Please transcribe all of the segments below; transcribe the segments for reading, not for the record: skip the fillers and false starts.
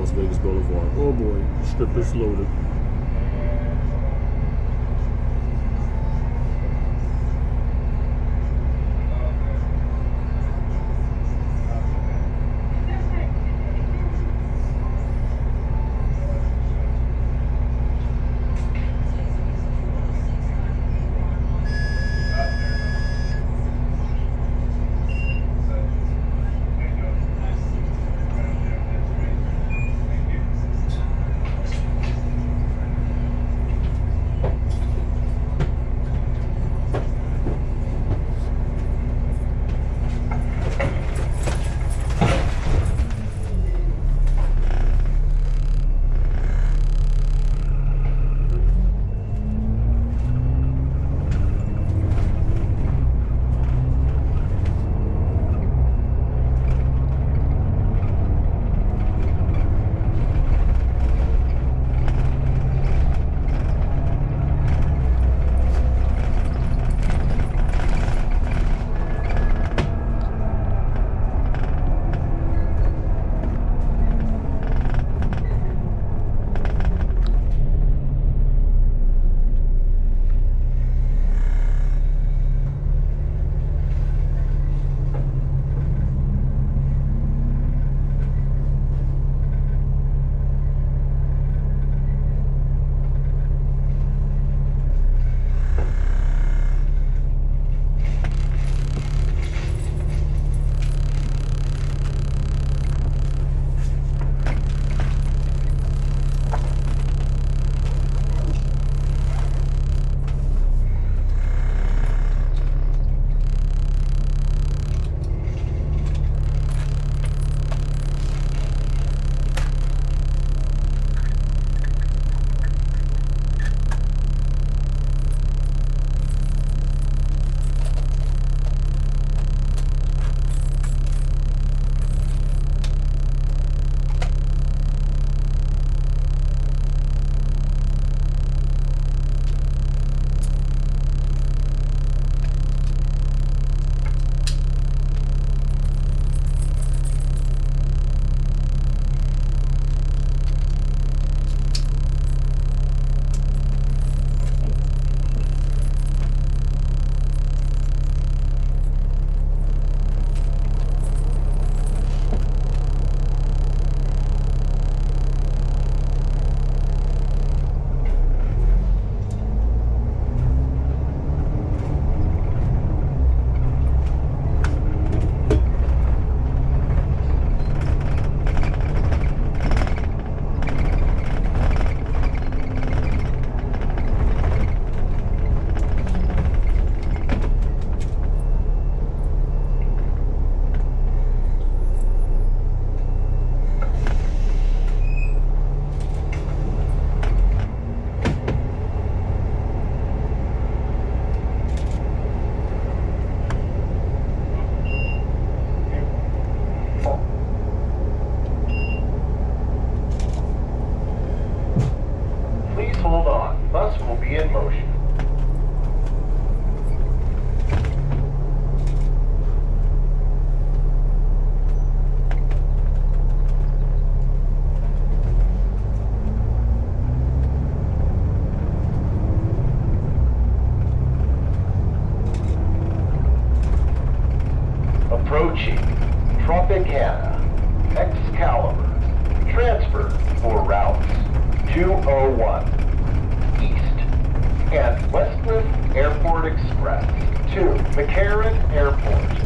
Las Vegas Boulevard. Oh boy, strip is loaded. Approaching Tropicana, Excalibur, transfer for routes 201 East and Westcliff Airport Express to McCarran Airport.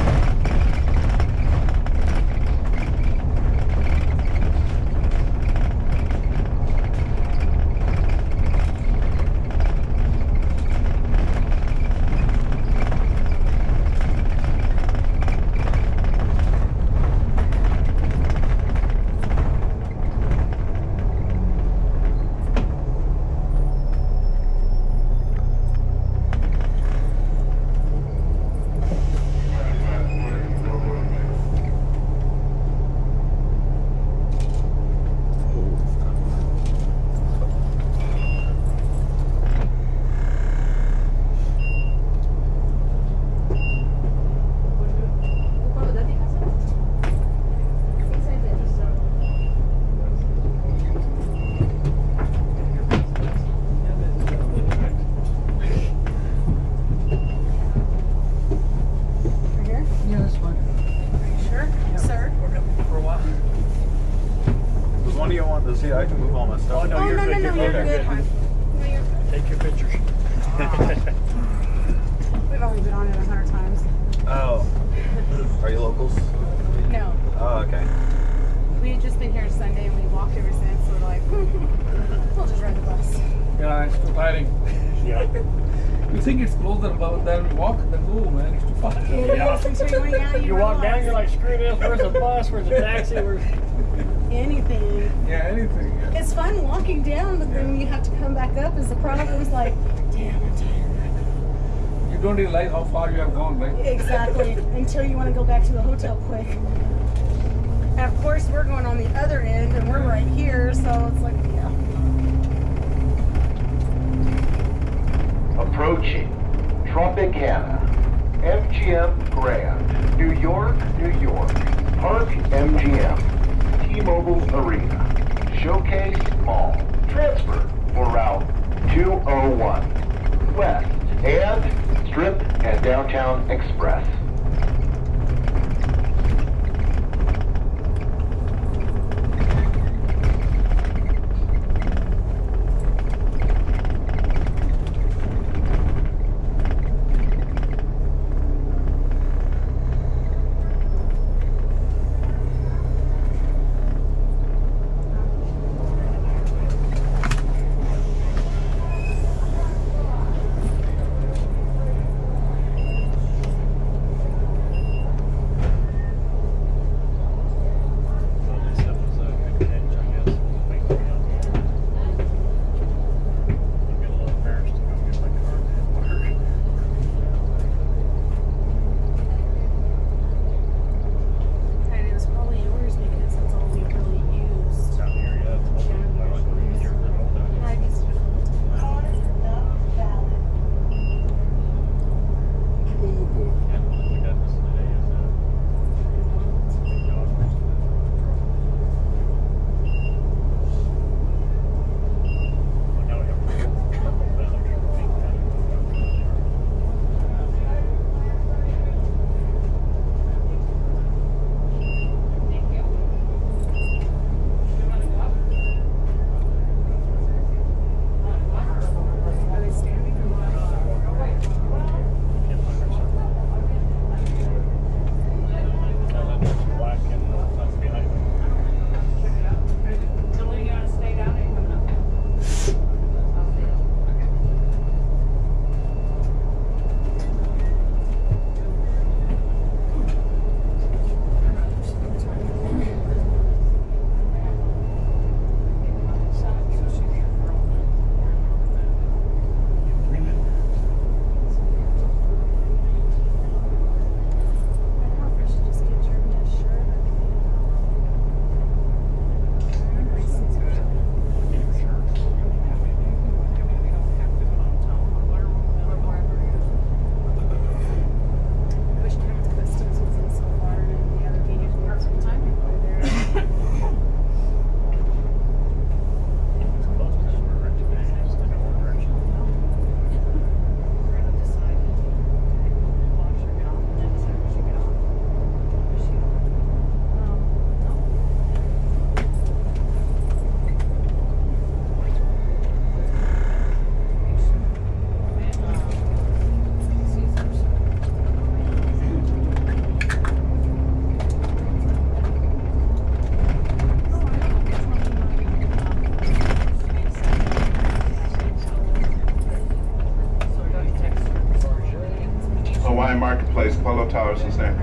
We've only been on it 100 times. Oh. Are you locals? No. Oh, okay. We've just been here Sunday and we walked ever since. So we're like, we'll just ride the bus. Yeah, it's too tiring. Yeah. You think it's closer, but then we walk, then oh man, it's too far. Yes, until you went out, You walk down, you're like, screw this, where's the bus, where's the taxi, where's... anything. Yeah, anything. Yeah. It's fun walking down, but then you have to come back up is the problem. It's like, damn, I'm tired. You don't realize how far you have gone, right? Exactly, until you want to go back to the hotel quick. And of course, we're going on the other end, and we're right here, so it's like, yeah. Approaching Tropicana, MGM Grand, New York, New York, Park MGM, T-Mobile Arena, Showcase Mall, transfer for Route 201, West, and Strip and Downtown Express. Marketplace, Polo Towers is there.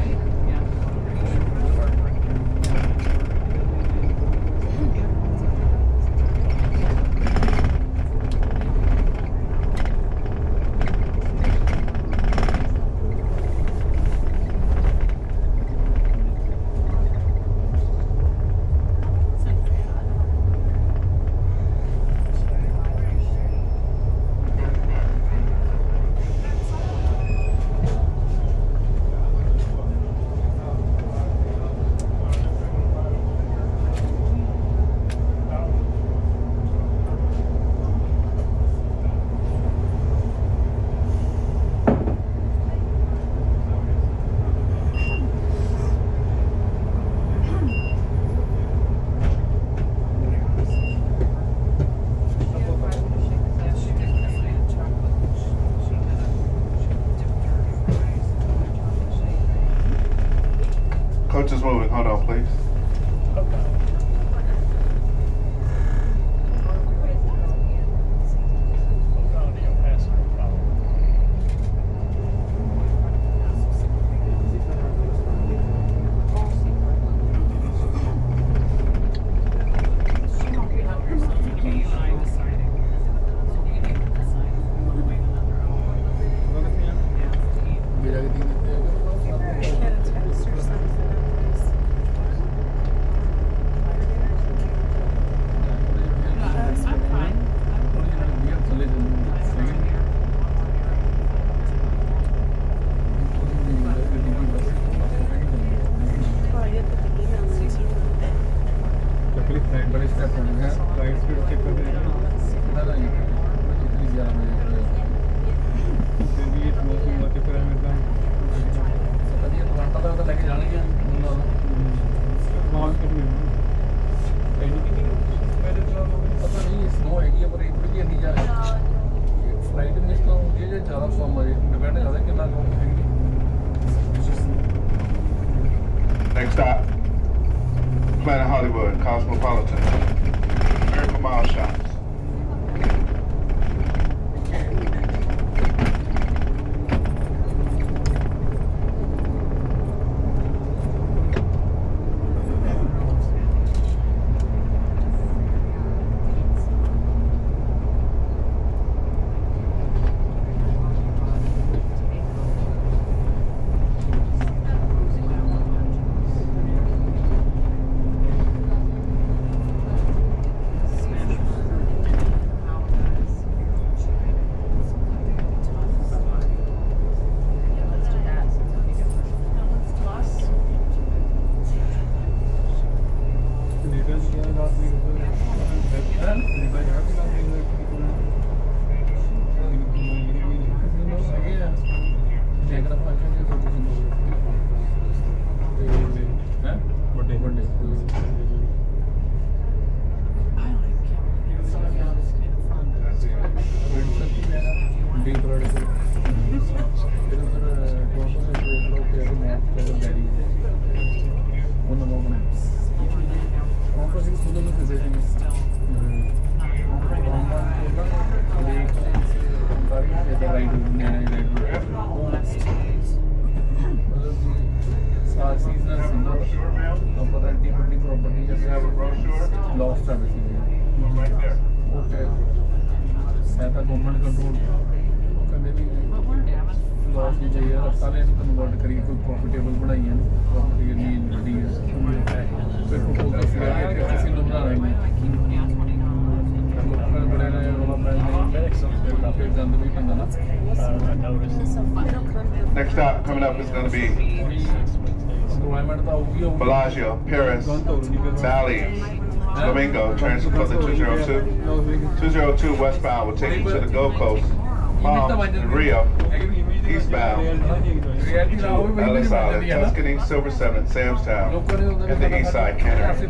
is moving. Hold on, please. Next stop, Planet Hollywood, Cosmopolitan. Miracle Mile Shops. Next stop coming up is going to be Bellagio, Paris, Bali, Flamingo, transfer for the 202. 202 westbound will take you to the Gold Coast, Palm, and Rio. Eastbound, Ellis Island, Tuscany, Silver 7, Sam's Town, and the East Side Cannery.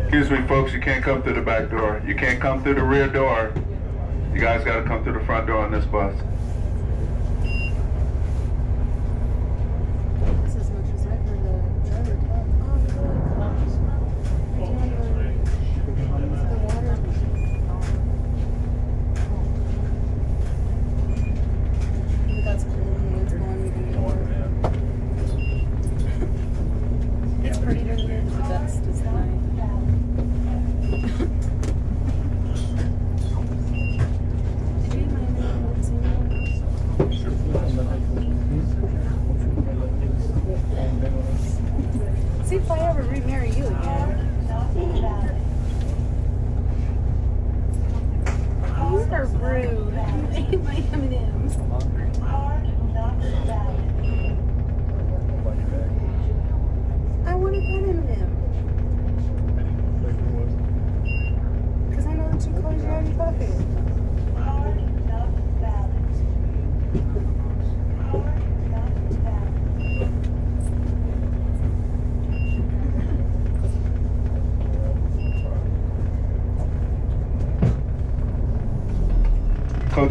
Excuse me, folks, you can't come through the back door. You can't come through the rear door. You guys got to come through the front door on this bus.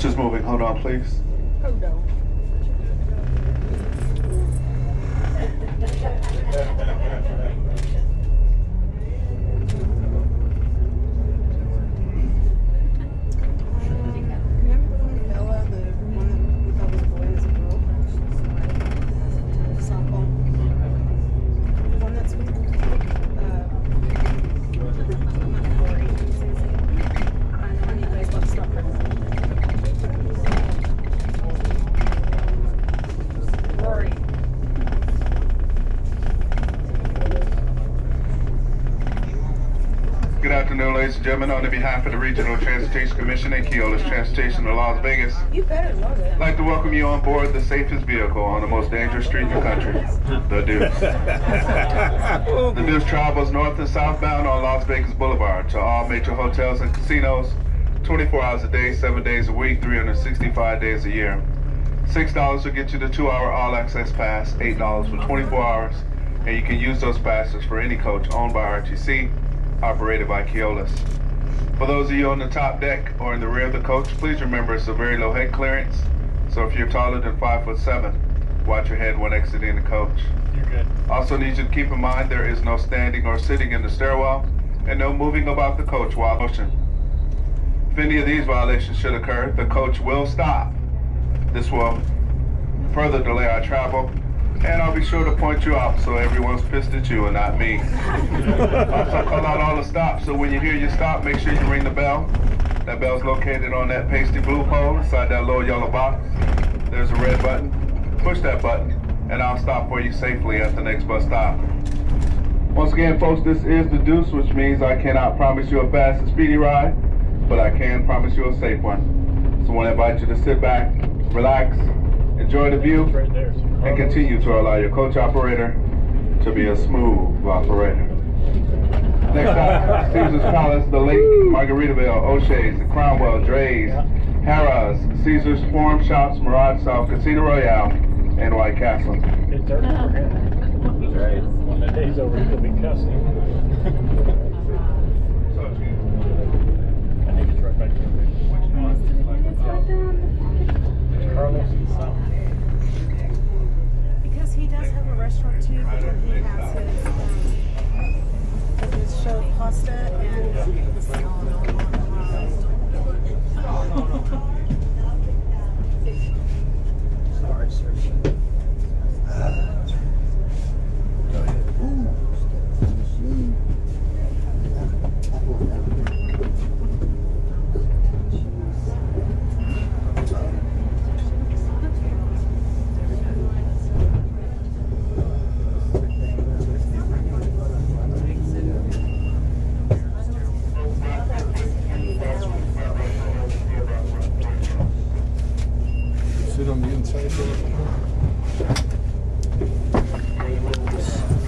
Coach is moving. Hold on, please. Oh no. Remember the one with Bella, the one that we thought was a boy and is a girl? Softball. The one that's with not Corey. I know you guys love stuff. Rory. Good afternoon, ladies and gentlemen. On behalf of the Regional Transportation Commission and Keolis Transportation of Las Vegas, You better love it. I'd like to welcome you on board the safest vehicle on the most dangerous street in the country, the Deuce. The Deuce travels north and southbound on Las Vegas Boulevard to all major hotels and casinos, 24 hours a day, 7 days a week, 365 days a year. $6 will get you the 2-hour all-access pass, $8 for 24 hours, and you can use those passes for any coach owned by RTC, operated by Keolis. For those of you on the top deck or in the rear of the coach, please remember it's a very low head clearance, so if you're taller than 5'7", watch your head when exiting the coach. You're good. Also need you to keep in mind there is no standing or sitting in the stairwell and no moving about the coach while motion. If any of these violations should occur, the coach will stop. This will further delay our travel, and I'll be sure to point you out so everyone's pissed at you and not me. Also call out all the stops, so when you hear your stop, make sure you ring the bell. That bell's located on that pasty blue pole inside that little yellow box. There's a red button. Push that button, and I'll stop for you safely at the next bus stop. Once again, folks, this is the Deuce, which means I cannot promise you a fast and speedy ride, but I can promise you a safe one. So I want to invite you to sit back, relax, enjoy the view, Right there. and continue to allow your coach operator to be a smooth operator. Next up, Caesar's Palace, The Lake, Margaritaville, O'Shea's, The Cromwell, Dre's, Harrah's, Caesar's Forum Shops, Mirage South, Casino Royale, and White Castle. It's early for him. Right. When the day's over, he'll be cussing. I think it's right back there. Carlos and South. Because he does have a restaurant too, but then he has his show pasta and Sorry, sir. Sit on the inside there.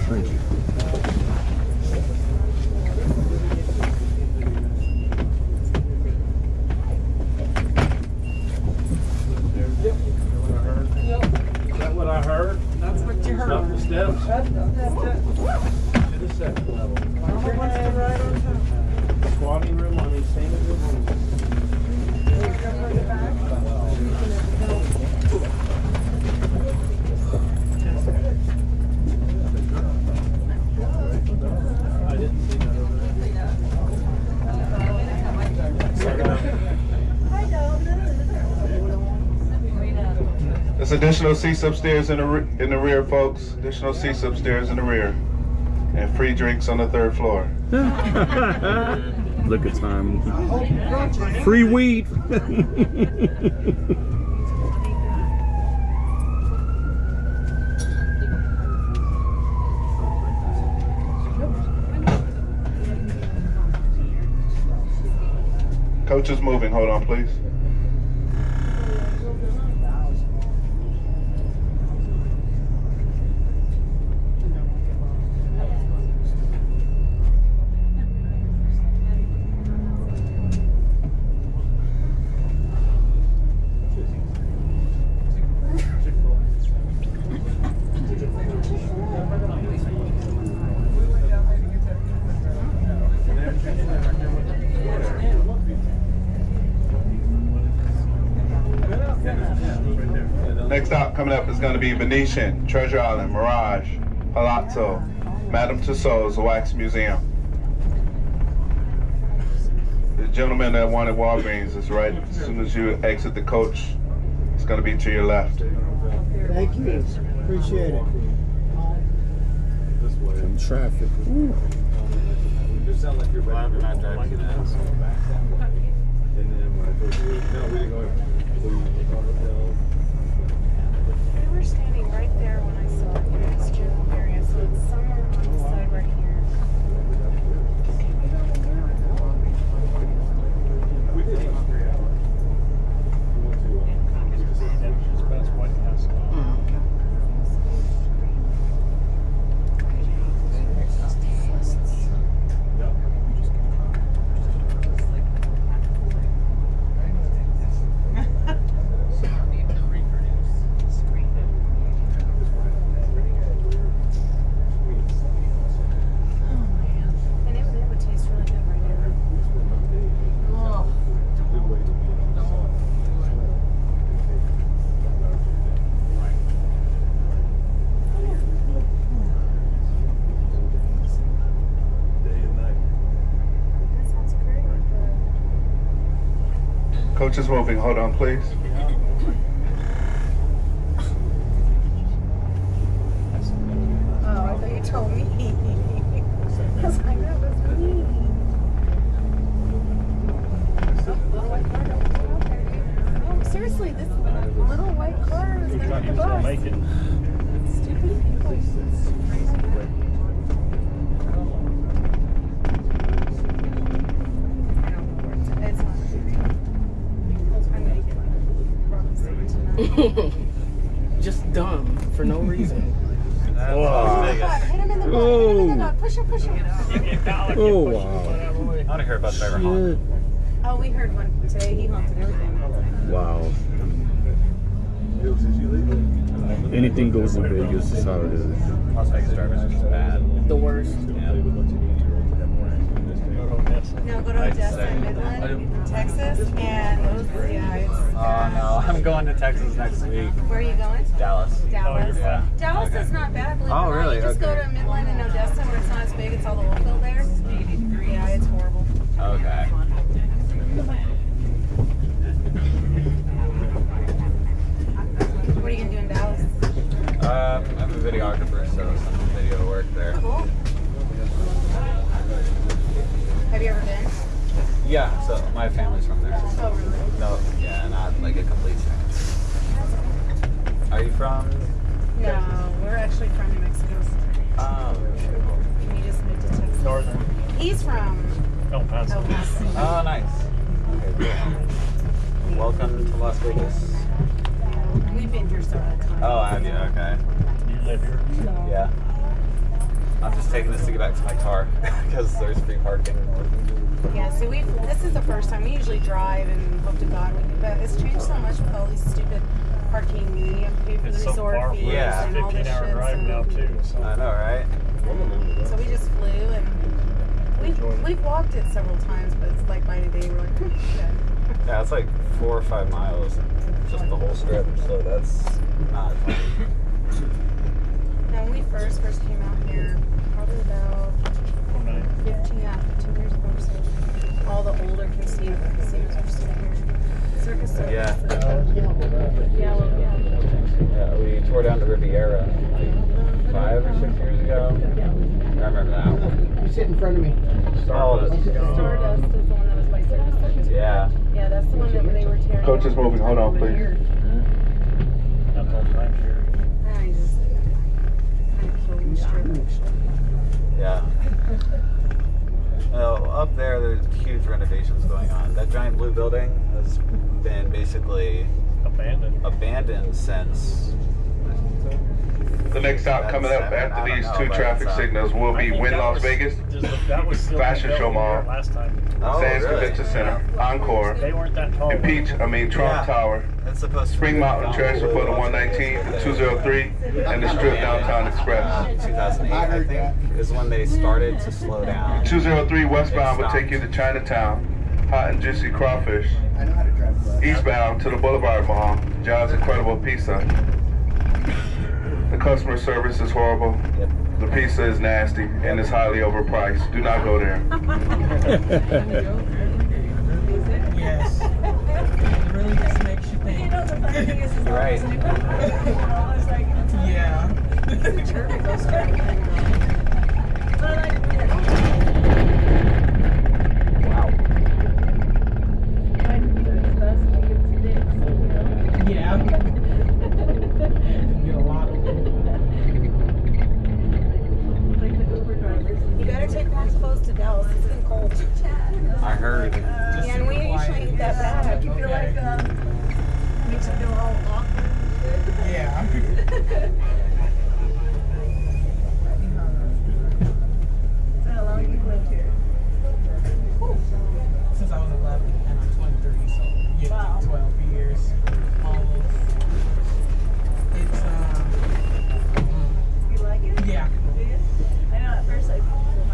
Thank you. Is that what I heard? that's what you Up heard. the steps? To the second level. Mama wants to ride on top. Squatting room on these same rooms. I didn't see that over there. There's additional seats upstairs in the rear, folks. Additional seats upstairs in the rear. And free drinks on the 3rd floor. Look at time. Free weed. Coach is moving. Hold on, please. coming up is going to be Venetian, Treasure Island, Mirage, Palazzo, Madame Tussauds, the Wax Museum. The gentleman that wanted Walgreens is right as soon as you exit the coach. It's going to be to your left. Thank you. Appreciate it. Some traffic. Ooh. You sound like you're not driving that. And then when I told you, no, we didn't go. We were standing right there when I saw it in this general area, so it's somewhere on the side right here. Coach is moving. Hold on, please. Oh, I thought you told me. I was like, that was me. Oh, seriously, this little white car is going to hit the bus. Make it. Stupid people. Just dumb for no reason. Wow. Hit him in the butt. Hit him in the butt. Push him, push him. Oh, wow. I want to hear about driver honk. Oh, we heard one today. He haunted everything. Wow. Anything goes in Vegas is how it is. Las Vegas drivers are just bad. The worst. No, go to Odessa and Midland, Texas, and those, yeah, it's... Oh no, I'm going to Texas next week. Where are you going? Dallas. Dallas. Yeah. Dallas Okay. is not bad, believe it Oh, or not. really? You just go Okay. to Midland and Odessa where it's not as big, it's all the oil field there. Yeah, it's horrible. Okay. What are you going to do in Dallas? I'm a videographer, so some video work there. Cool. Have you ever been? Yeah, so my family's from there. Oh, really? No, yeah, not like a complete stranger. Are you from? No, we're actually from New Mexico. And you just moved to Texas. Northern. He's from El Paso. El Paso. Oh, nice. Okay, cool. Welcome to Las Vegas. We've been here several times. Oh, have you? Okay. You live here? Yeah. I'm just taking this to get back to my car because there's free parking. Yeah, so this is the first time. We usually drive and hope to God we can, but it's changed so much with all these stupid parking. You have to pay for the It's so resort far fees from Yeah. and all this 15-hour shit. drive now too. So. I know, right? So we just flew and we've walked it several times, but it's like by today we're like, yeah. Yeah, it's like 4 or 5 miles, just the whole strip. So that's not funny. Now when we first came out here, probably about 15 years ago or so, all the older casinos were still here. Circus Circus. Yeah. Yeah, well, yeah. Yeah, we tore down the Riviera like 5 or 6 years ago. I remember that one. You sit in front of me. Stardust. Stardust is the one that was by Circus Circus. Yeah. Yeah, that's the one that they were tearing. Coach is moving. Hold on, please. That's all time here. I just kind of killed me straight actually. Yeah. Well, up there, there's huge renovations going on. That giant blue building has been basically abandoned since. The next stop coming up after these two traffic signals will be Wynn Las Vegas, Fashion Show Mall, Sands Convention Center, Encore, They weren't that tall. and Trump Tower, It's supposed to Spring Mountain Transfer for the 119, the 203, and the Strip Downtown Express. 2008, I think, is when they started to slow down. 203 westbound will take you to Chinatown, hot and juicy crawfish. I know how to drive. Eastbound to the Boulevard Mall, John's Incredible Pizza. customer service is horrible. Yep. The pizza is nasty and it's highly overpriced. Do not go there. Yes. It really just makes you think. You know, the funny thing is You're right. I was like, Yeah. but I didn't get it. Wow. I didn't get it fast to get some dicks, you know? Yeah. You get a lot of Like the Uber drivers. You better take warm clothes to Dallas. It's been cold. I heard. Yeah, and we usually eat that bad. You feel like, makes you feel all awkward. Yeah. So how long have you lived here? Since I was 11 and I'm 23, so yeah, Wow. 12 years almost. It's You like it? yeah. I know at first my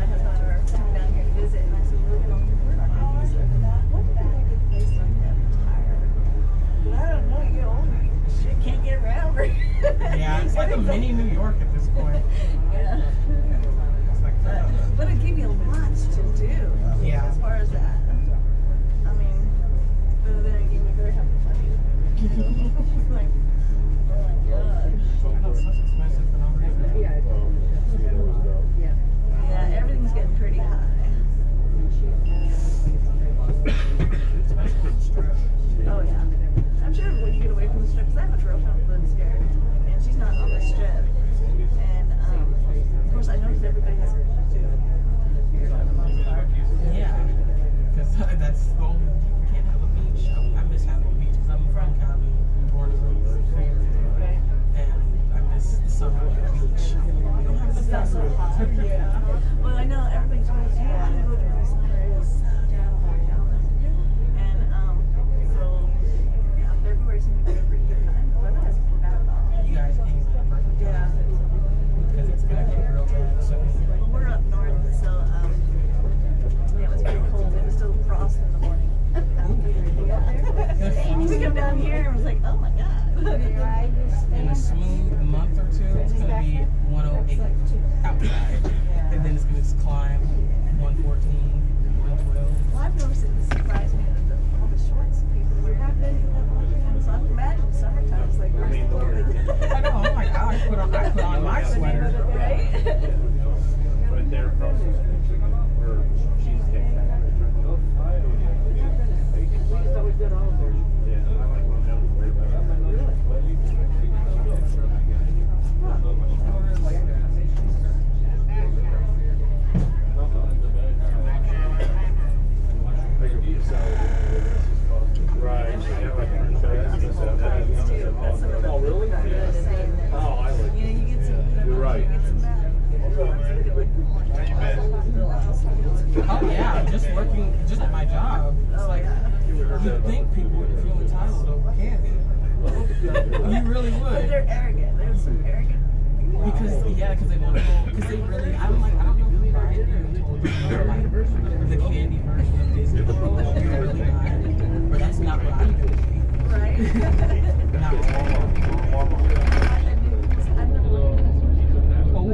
husband and I were coming down here to visit and I said, we're not going to visit. What would be a good place like that? I'm tired. But I don't know, you get older, shit can't get around very Yeah, it's like a mini New York at this point. Yeah. It's like But it gave you lots to do. Yeah. As far as that. I mean, but then it gave me very happy money. Like, oh my gosh. it's such expensive for no reason. Yeah, everything's getting pretty high. Oh yeah. I'm sure when you get away from the strip, 'cause I have a girlfriend who lives here, and she's not on the strip. And of course I noticed everybody has to here for the most part. Yeah, because that's the only, you can't have a beach. I miss having a beach because I'm from Cali, born and raised there. Right. And I miss the summer at the beach. We don't have the It's not so hot. Yeah. Well, I know everybody told me, yeah, I go to the summer. It is down there. And so yeah, February seems to be a pretty good time. The weather hasn't been bad at all. You guys came at the perfect Yeah. time because it's gonna get real bad. So Well, we're up north, so yeah, it was pretty cold. It was still frost in the morning. We come down here and it was like, oh my god. in a smooth month or two, it's gonna be 108 outside, and then it's gonna just climb 114, 112. Well, I've noticed it surprised me that all the shorts people wear. So I imagine summertime is like really I know. Oh my god! I put on my sweater. right? Right there across the street. Where she's getting back. We just always did all of those. Yeah, I like one of them. Right. Oh, really? Oh, I like You know, you get some. You're right. You get some back. Oh yeah, just working, just at my job. It's like you'd think people would feel entitled over candy. You really But would. they're arrogant. They're some arrogant. Because they want to go. Because they really, I'm like, I don't know who Brian Aaron told you about, like the candy version of Disney World. You're really not. But that's not what I'm gonna be. Right? Not at all. Oh,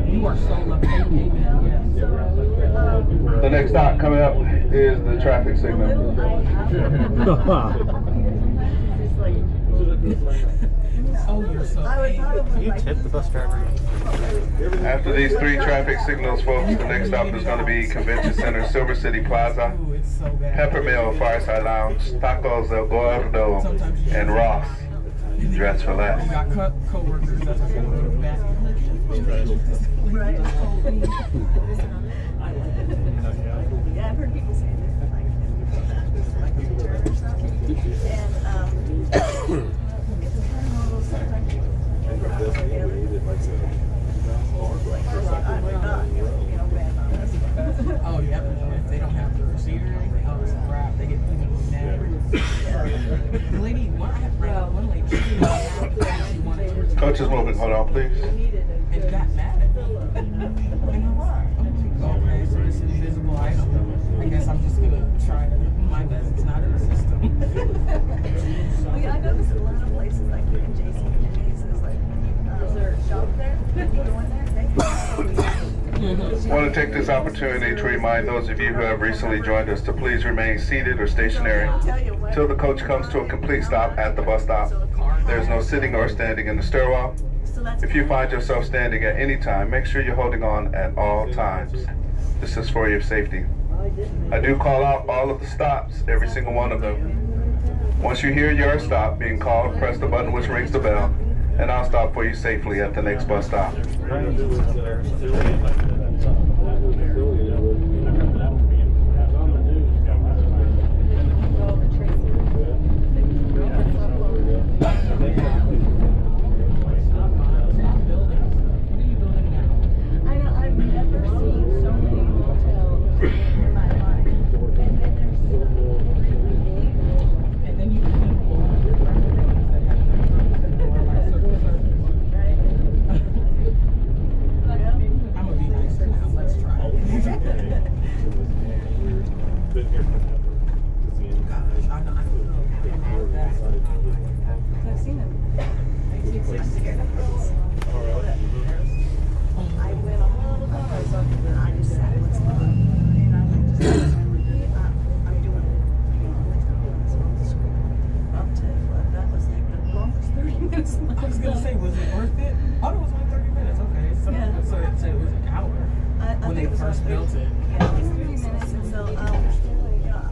you are so lucky. Amen. Yes. The next stop coming up is the traffic signal. Oh, you're so Can you tip the bus driver? After these 3 traffic signals, folks, the next stop is going to be Convention Center, Silver City Plaza, Ooh, it's so bad. Peppermill Fireside Lounge, Tacos El Gordo, and Ross. Dress for You less. got co-workers that's like going back. Right. Yeah, I've heard people say this, like a return or something. And it's kind of one of those sometimes you get together. Like, we're like, we're not, you know, bad on us. Oh, yep. If they don't have the receipt or anything, oh, it's a wrap. They get even mad. The lady, one lady, she wanted to return. Coach is moving. Hold on, please. And got mad at me. And I was like, okay, so this is an invisible item. I guess I'm just going to try to do my best. It's not in the system. Well, yeah, I noticed a lot of places, like in JCPenney's, is like, Want to take this opportunity to remind those of you who have recently joined us to please remain seated or stationary till the coach comes to a complete stop at the bus stop. There's no sitting or standing in the stairwell. If you find yourself standing at any time, make sure you're holding on at all times. This is for your safety. I do call out all of the stops, every single one of them. Once you hear your stop being called, press the button which rings the bell, and I'll stop for you safely at the next bus stop.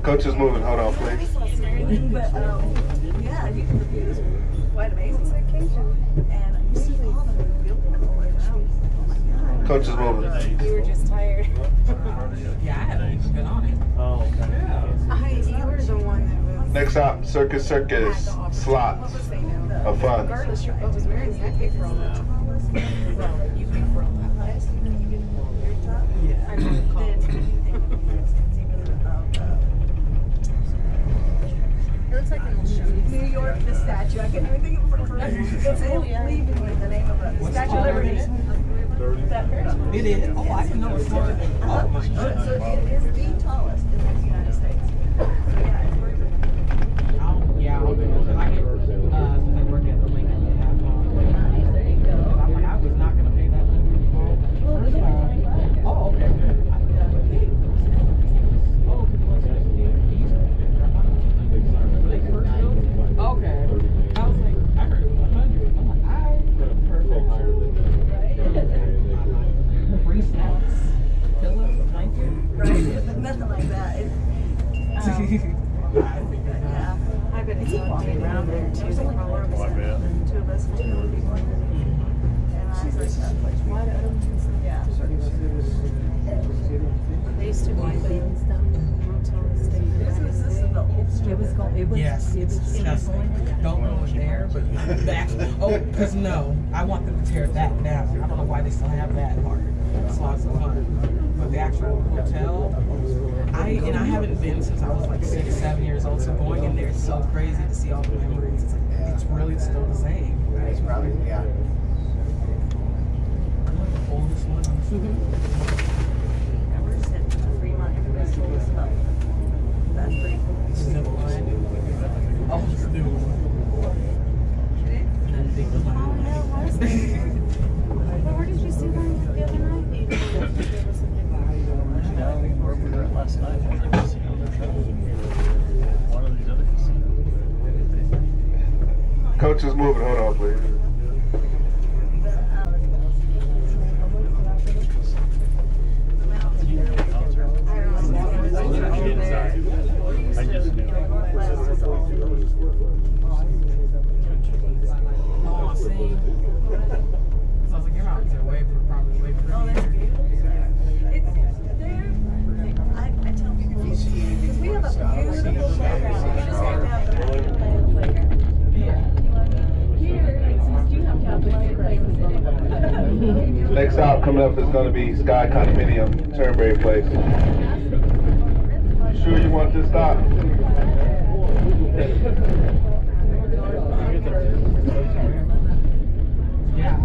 Coach is moving. Hold on, please. But yeah, it was quite amazing. And you see all the buildings all around. Oh my God. Coach is moving. You were just tired. Yeah, I had been on it. Oh, You were the one that was. Next stop, Circus Circus. Slots of fun. Regardless, your boat was married. You paid for all that. You paid for all that. Yeah. I remember calling. It looks like an old show. New York, the statue. I can't even think of it for It's leaving with the name of the Statue of Liberty. It is? Oh, I didn't know it was taller than. Oh my So goodness. it is the tallest in the United States. So yeah, it's pretty good. Yeah, I'll do it. Because I get, since I work at the Lincoln, you have Nice, there you go. I'm like, I was not going to pay that much. Oh, okay. Oh, because it wasn't just okay. I was like, I heard it was 100. I'm like, perfect. Free snacks, pillow, blanket. Right, nothing like that. Yeah, I've been walking around there too. They probably two of us, two other people. And I was like, yeah. They used to be things down in the motel estate. This is the old street. It was Yes, it's disgusting. Don't go in there, but the actual, because no, I want them to tear that down. I don't know why they still have that part. It's lots of fun. But the actual hotel, I haven't been since I was like 6, 7 years old, so going in there is so crazy to see all the memories. It's like, it's really still the same. It's probably, yeah. The oldest one. Yeah, we're just at Fremont International Club. That's pretty cool. Zip line. Oh, dude. And then big line. Where did you see them the other night? down where we were at last night. One of these other casinos. Coach is moving. Hold on, please. I just knew. Oh, see. So I was like, you're out there probably way Oh, that's pretty. beautiful. It's there. I tell people because we have a beautiful playground. We just have to have the money to play on the playground. Yeah. Here, it's just you have to have the money to play in the city. Next stop coming up is going to be Sky Condominium, Turnberry Place. You sure you want this stop? Yeah.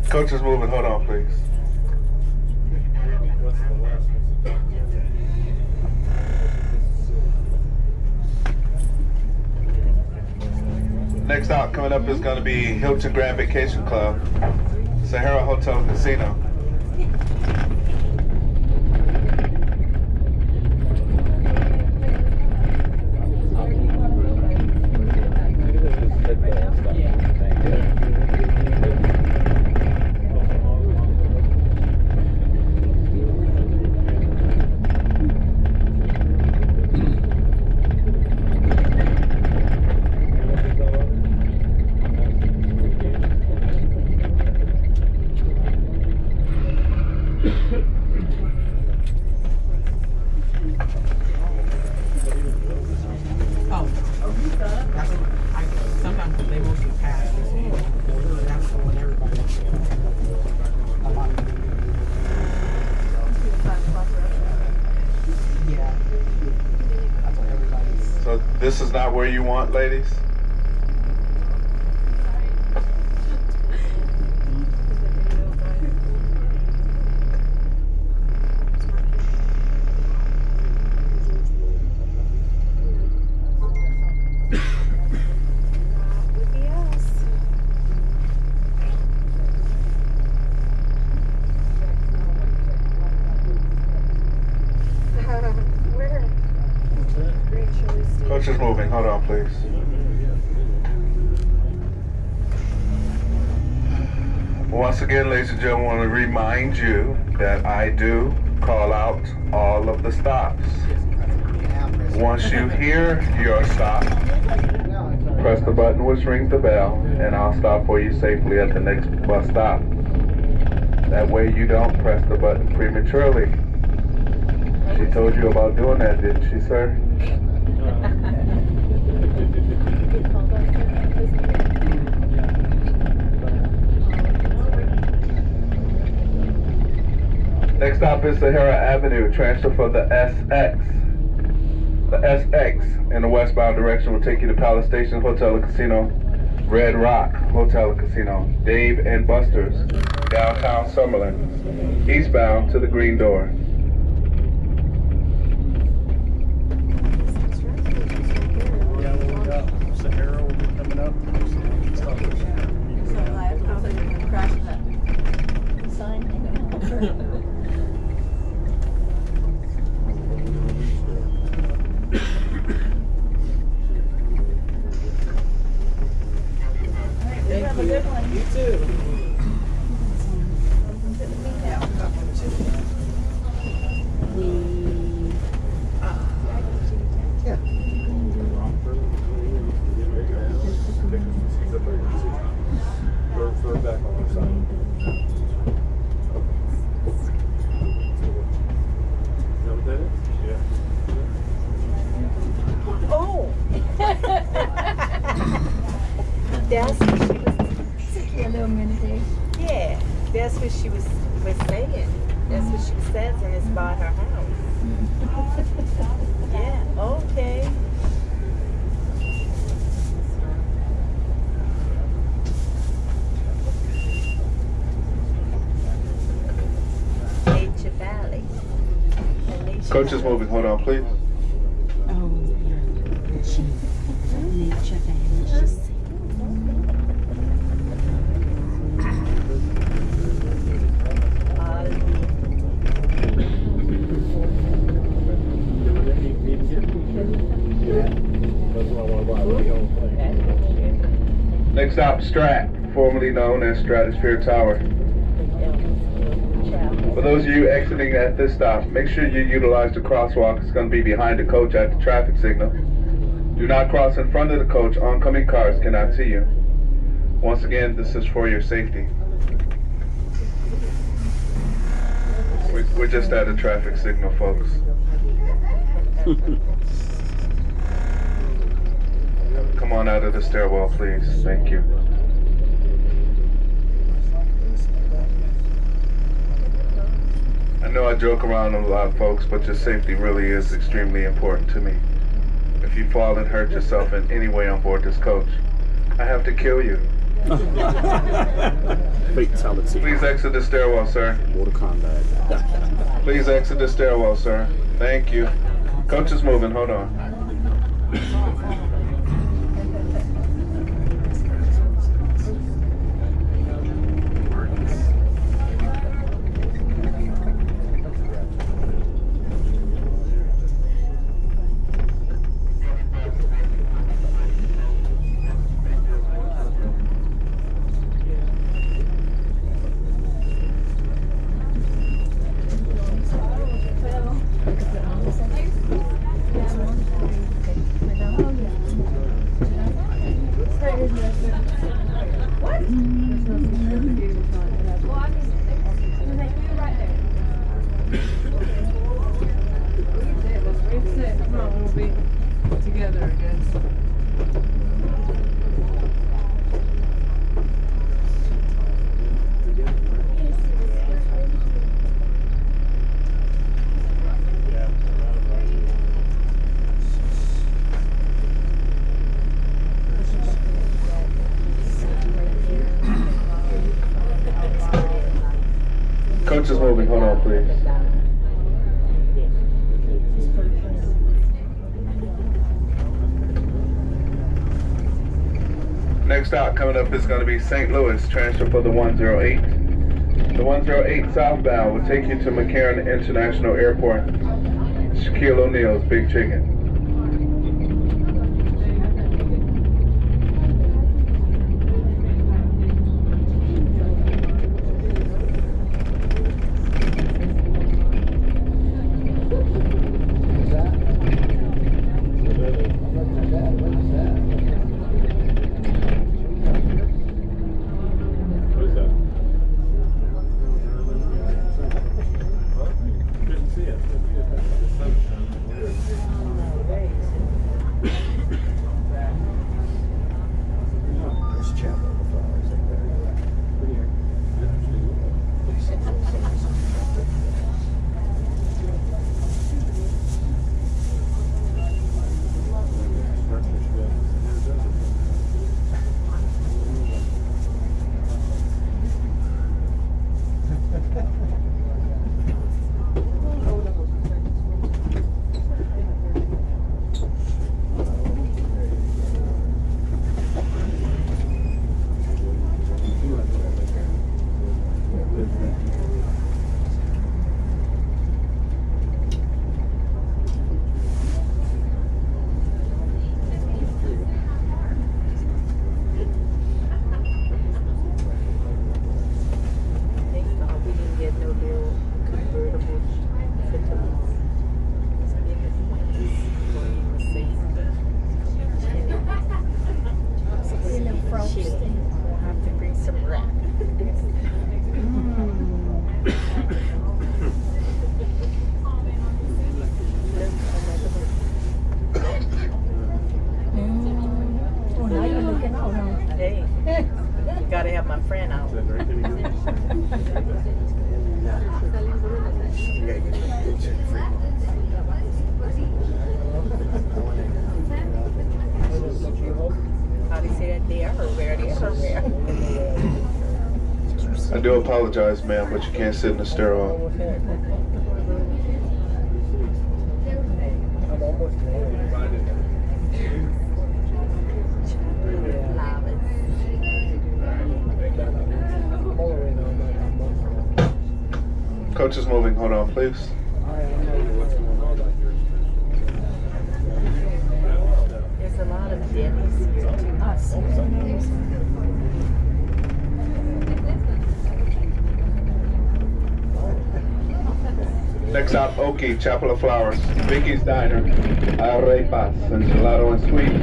Coach is moving. Hold on, please. Next out coming up is going to be Hilton Grand Vacation Club, Sahara Hotel and Casino. Sometimes they mostly pass the same. That's the one everybody wants to go. A lot of yeah. That's what everybody's. So this is not where you want, ladies? Coach is moving. Hold on, please. Once again, ladies and gentlemen, I want to remind you that I do call out all of the stops. Once you hear your stop, press the button which rings the bell, and I'll stop for you safely at the next bus stop. That way you don't press the button prematurely. She told you about doing that, didn't she, sir? Next stop is Sahara Avenue. Transfer for the SX. The SX in the westbound direction will take you to Palace Station Hotel and Casino, Red Rock Hotel and Casino, Dave and Buster's, downtown Summerlin, eastbound to the Green Door. Yeah, we got Sahara will be coming up. So I have to crash that sign. Have a good one. You too. Third back on the side. Is that what that is? Yeah. Oh! That's what she was. Cute little mini thing. Yeah, that's what she was saying. That's what she says, and it's by her house. Yeah, okay. Nature Valley. Coach is moving. Hold on, please. Nature Valley. Next stop, Strat, formerly known as Stratosphere Tower. For those of you exiting at this stop, make sure you utilize the crosswalk. It's going to be behind the coach at the traffic signal. Do not cross in front of the coach. Oncoming cars cannot see you. Once again, this is for your safety. We're just at a traffic signal, folks. Come on out of the stairwell, please. Thank you. I know I joke around a lot, folks, but your safety really is extremely important to me. if you fall and hurt yourself in any way on board this coach, I have to kill you. Fatality. Please exit the stairwell, sir. Mortal Kombat. Please exit the stairwell, sir. Thank you. Coach is moving. Hold on. Coach is moving. Hold on, please. Next stop coming up is going to be St. Louis. Transfer for the 108. The 108 southbound will take you to McCarran International Airport. Shaquille O'Neal's Big Chicken. Gotta have my friend out. How do you say that? They are rare. They are rare. I do apologize, ma'am, but you can't sit in the stairwell. Coach is moving. Hold on, please. There's a lot of Denny's here too. Next stop, Oki, Chapel of Flowers, Vicky's Diner, Arepas, and Gelato and Sweets.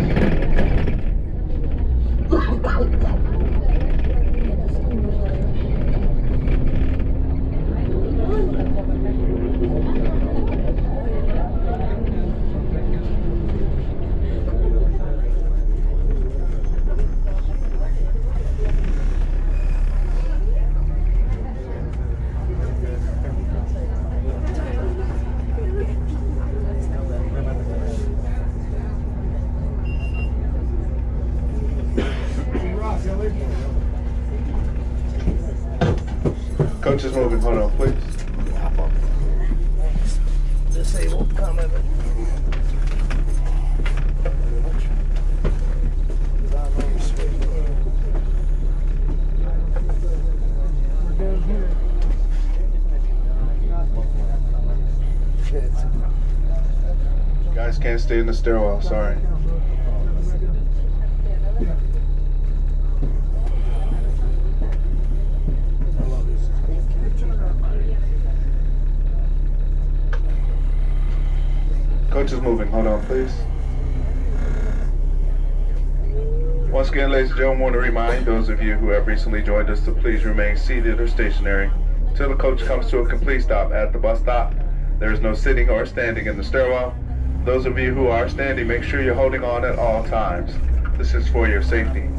Coach is moving. Hold on, please. Disabled comment. Guys can't stay in the stairwell, sorry. Coach is moving, hold on please. Once again, ladies and gentlemen, I want to remind those of you who have recently joined us to please remain seated or stationary until the coach comes to a complete stop at the bus stop. There is no sitting or standing in the stairwell. Those of you who are standing, make sure you're holding on at all times. This is for your safety.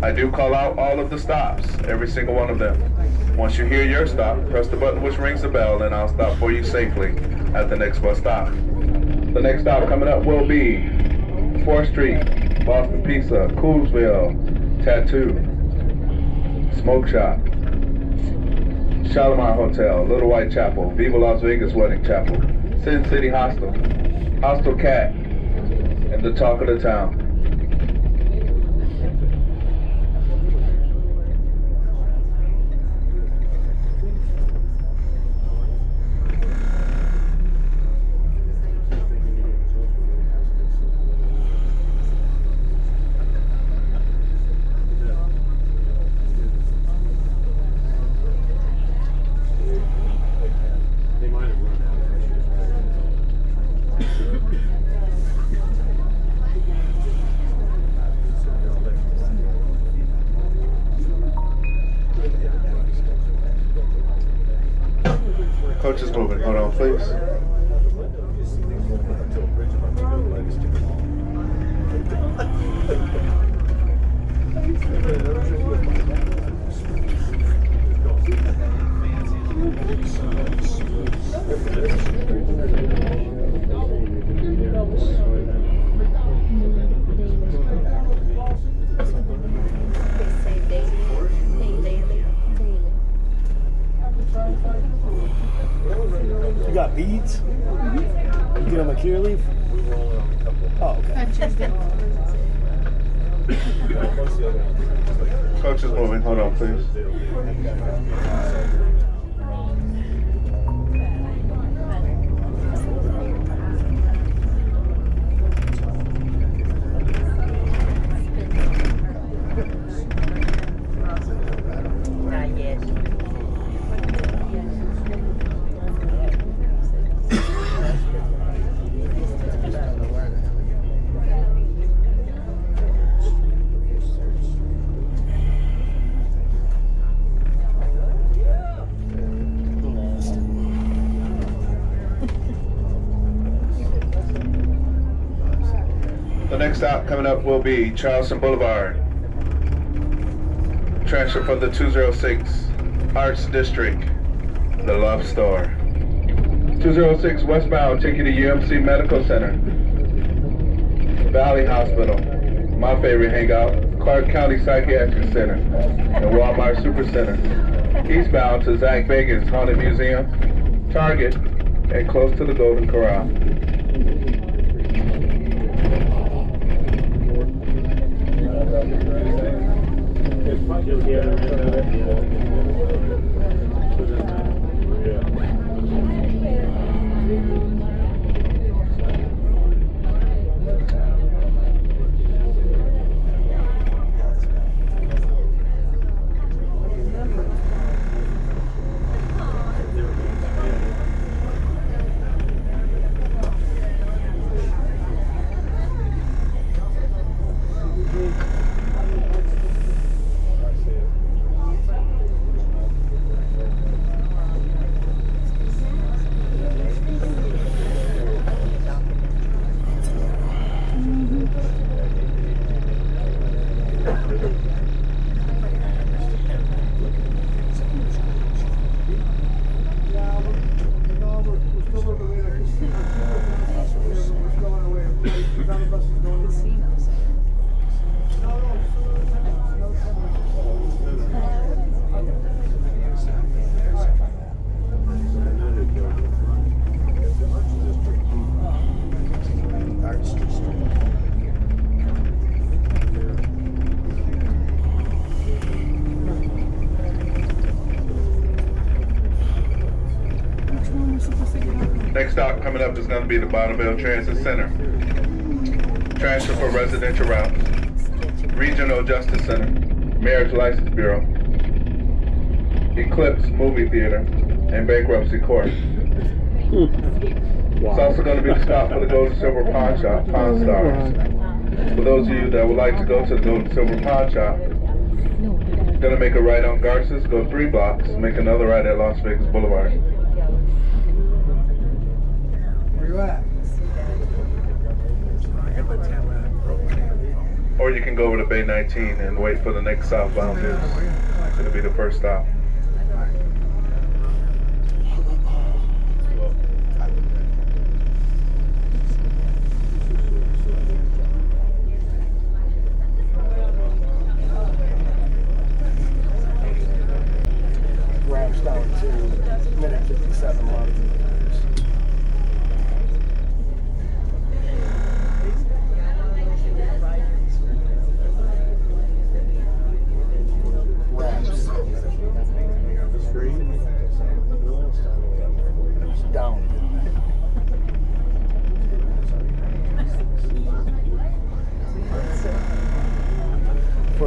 I do call out all of the stops, every single one of them. Once you hear your stop, press the button which rings the bell and I'll stop for you safely at the next bus stop. The next stop coming up will be 4th Street, Boston Pizza, Coolsville, Tattoo, Smoke Shop, Shalimar Hotel, Little White Chapel, Viva Las Vegas Wedding Chapel, Sin City Hostel, Hostel Cat, and the talk of the town. Coach is moving. Hold on, please. You got beads? You get them a clear leaf? Oh, okay. Coach is moving. Hold on, please. Not yet. The next stop coming up will be Charleston Boulevard. Transfer from the 206 Arts District, the Love Store. 206 westbound, take you to UMC Medical Center, Valley Hospital, my favorite hangout, Clark County Psychiatric Center, and Walmart Supercenter. Eastbound to Zach Bagans Haunted Museum, Target, and close to the Golden Corral. coming up is going to be the Bonneville Transit Center. Transfer for residential routes. Regional Justice Center. Marriage License Bureau. Eclipse Movie Theater. And Bankruptcy Court. It's also going to be the stop for the Gold and Silver Pawn Shop, Pawn Stars. For those of you that would like to go to the Gold and Silver Pawn Shop, going to make a right on Garces, go 3 blocks, make another right at Las Vegas Boulevard. Where you at? Or you can go over to Bay 19 and wait for the next southbound Deuce. It'll be the first stop. Ramps down to minute 57 mark. Ramps. Down.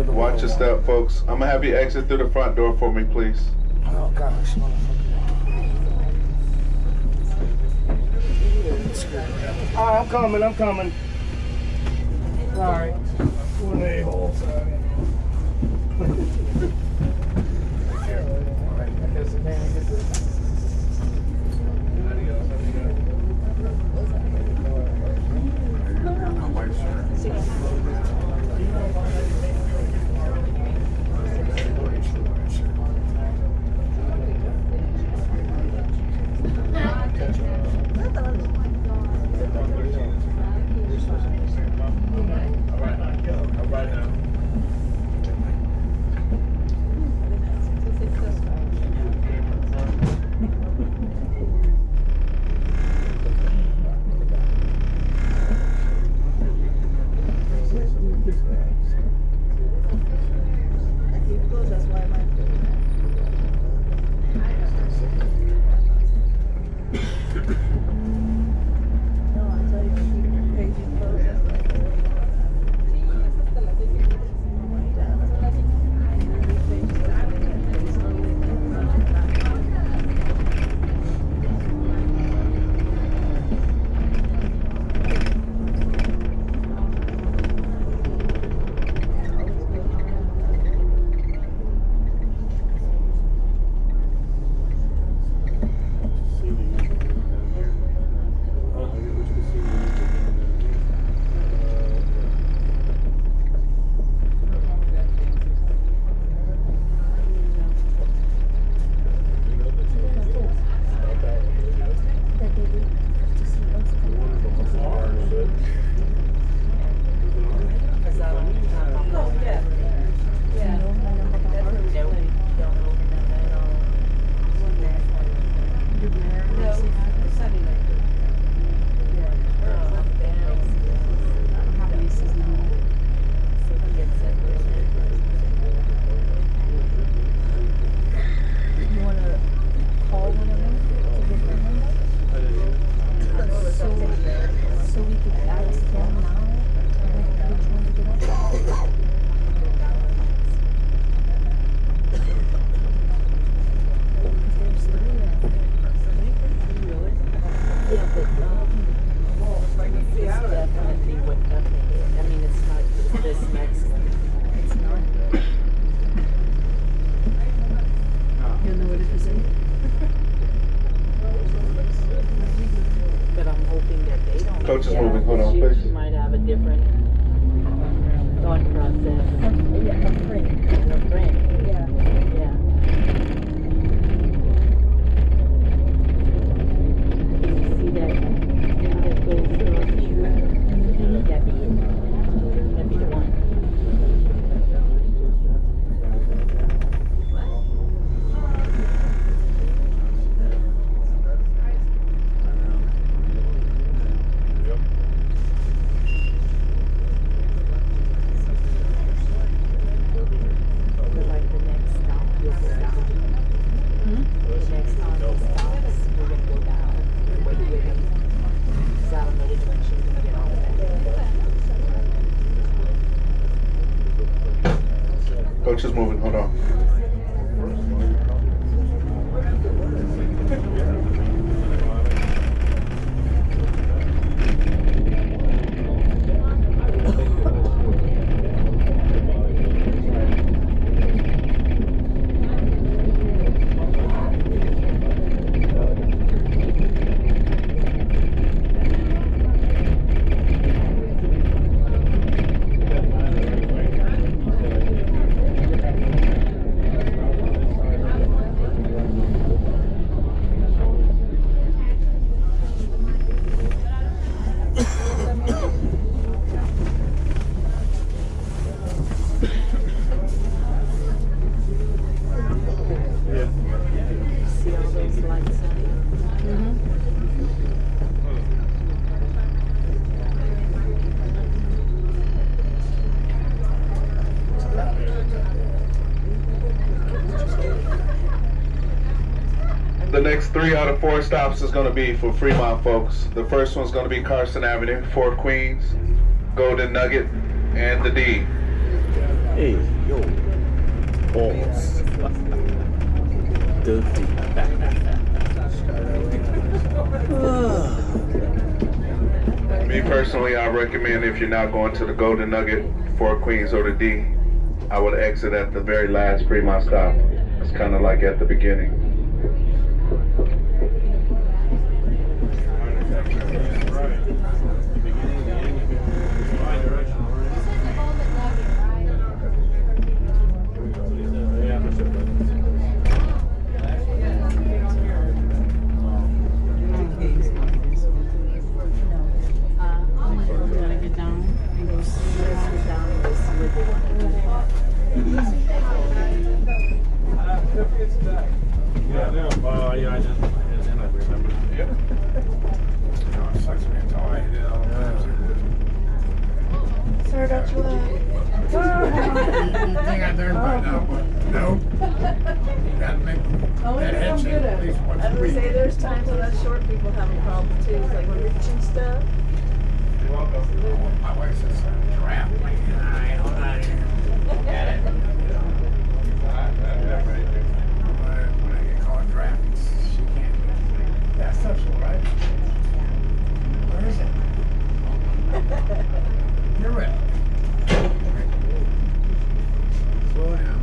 Watch your step, folks. I'm going to have you exit through the front door for me, please. Oh gosh. Alright, I'm coming. Alright. One a-hole, sorry. Coach is moving. Hold on, please. She might have a different thought process. Yeah, her friend. Her friend. Yeah. Yeah. You see that goes across the street? That'd be it. That'd be the one. Coach is moving. Hold on. See all those lights on it? The next 3 out of 4 stops is going to be for Fremont folks. The first one's going to be Carson Avenue, Fort Queens, Golden Nugget, and the D. Hey, yo. Balls. Dirty. Me personally, I recommend if you're not going to the Golden Nugget, Fort Queens, or the D, I would exit at the very last Fremont stop. It's kind of like at the beginning. Sorry about your leg. You think I learned by now, but no. Gotta make that headset at least once I a was week. gonna say there's times when us short people having problems too, like when reaching stuff. My wife says, giraffe. I'm like, I don't know. Get it. When I get called giraffe, she can't do it. That stuff's all right. Where is it? You're right. Slow down.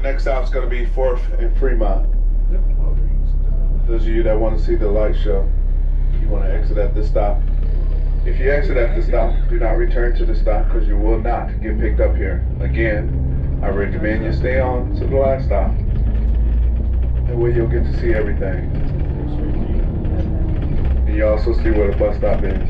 Next stop's going to be 4th and Fremont. Those of you that want to see the light show, you want to exit at this stop. If you exit at this stop, do not return to the stop because you will not get picked up here. Again, I recommend you stay on to the last stop. That way you'll get to see everything. And you also see where the bus stop is.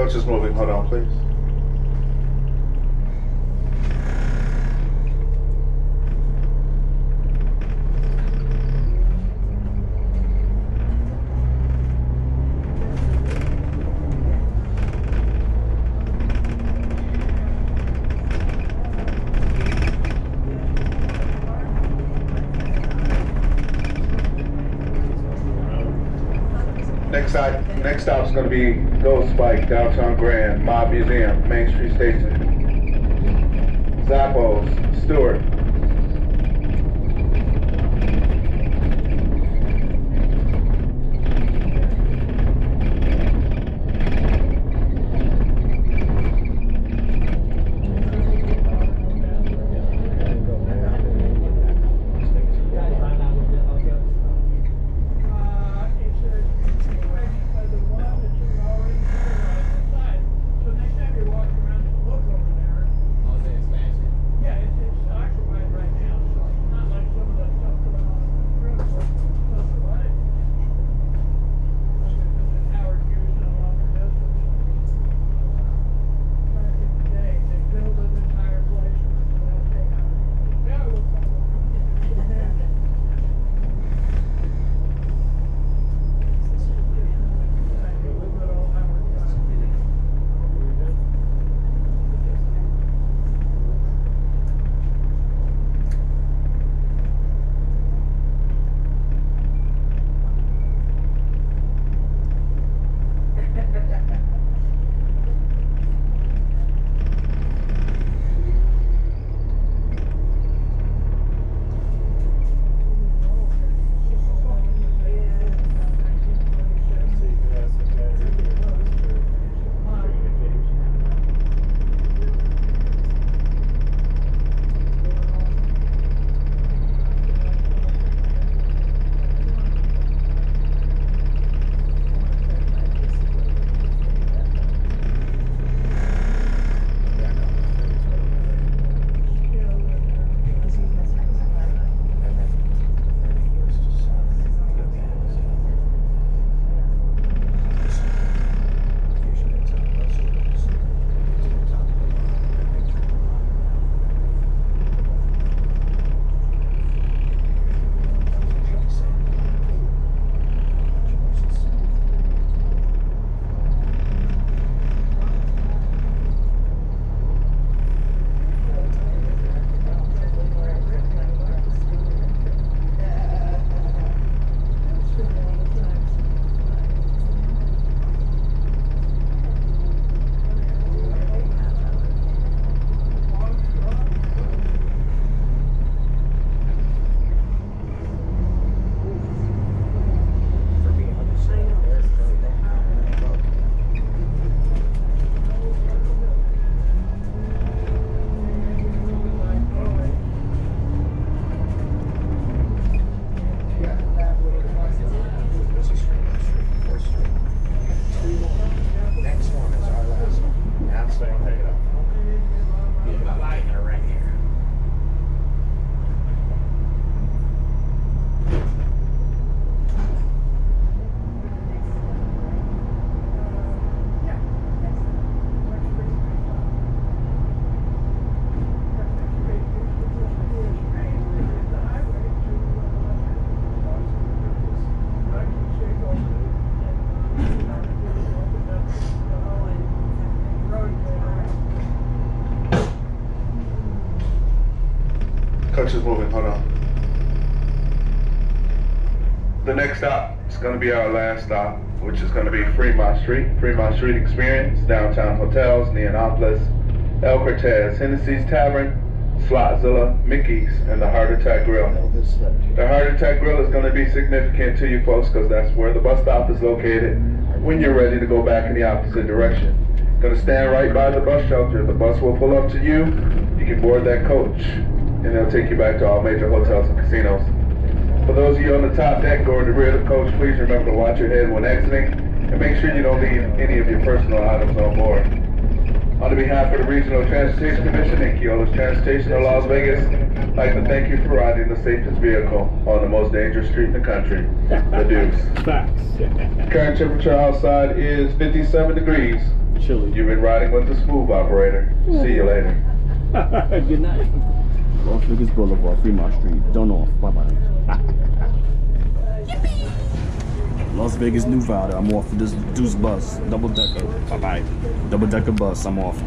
Coach is moving. Hold on, please. Next stop is going to be Ghost Spike, Downtown Grand, Mob Museum, Main Street Station, Zappos, Stewart. Coach is moving, hold on. The next stop is going to be our last stop, which is going to be Fremont Street. Fremont Street Experience, Downtown Hotels, Neonopolis, El Cortez, Hennessy's Tavern, Slotzilla, Mickey's, and the Heart Attack Grill. The Heart Attack Grill is going to be significant to you folks because that's where the bus stop is located when you're ready to go back in the opposite direction. Going to stand right by the bus shelter. The bus will pull up to you. You can board that coach, and they'll take you back to all major hotels and casinos. For those of you on the top deck or in the rear of the coach, please remember to watch your head when exiting, and make sure you don't leave any of your personal items on board. On behalf of the Regional Transportation Commission and Keola's Transportation of Las Vegas, I'd like to thank you for riding the safest vehicle on the most dangerous street in the country, the Deuce. Current temperature outside is 57 degrees. chilly. You've been riding with the smooth operator. See you later. Good night. Las Vegas Boulevard, Fremont Street. Done off. Bye-bye. Las Vegas Nevada. I'm off for this Deuce bus. Double decker. Bye-bye. Double decker bus. I'm off.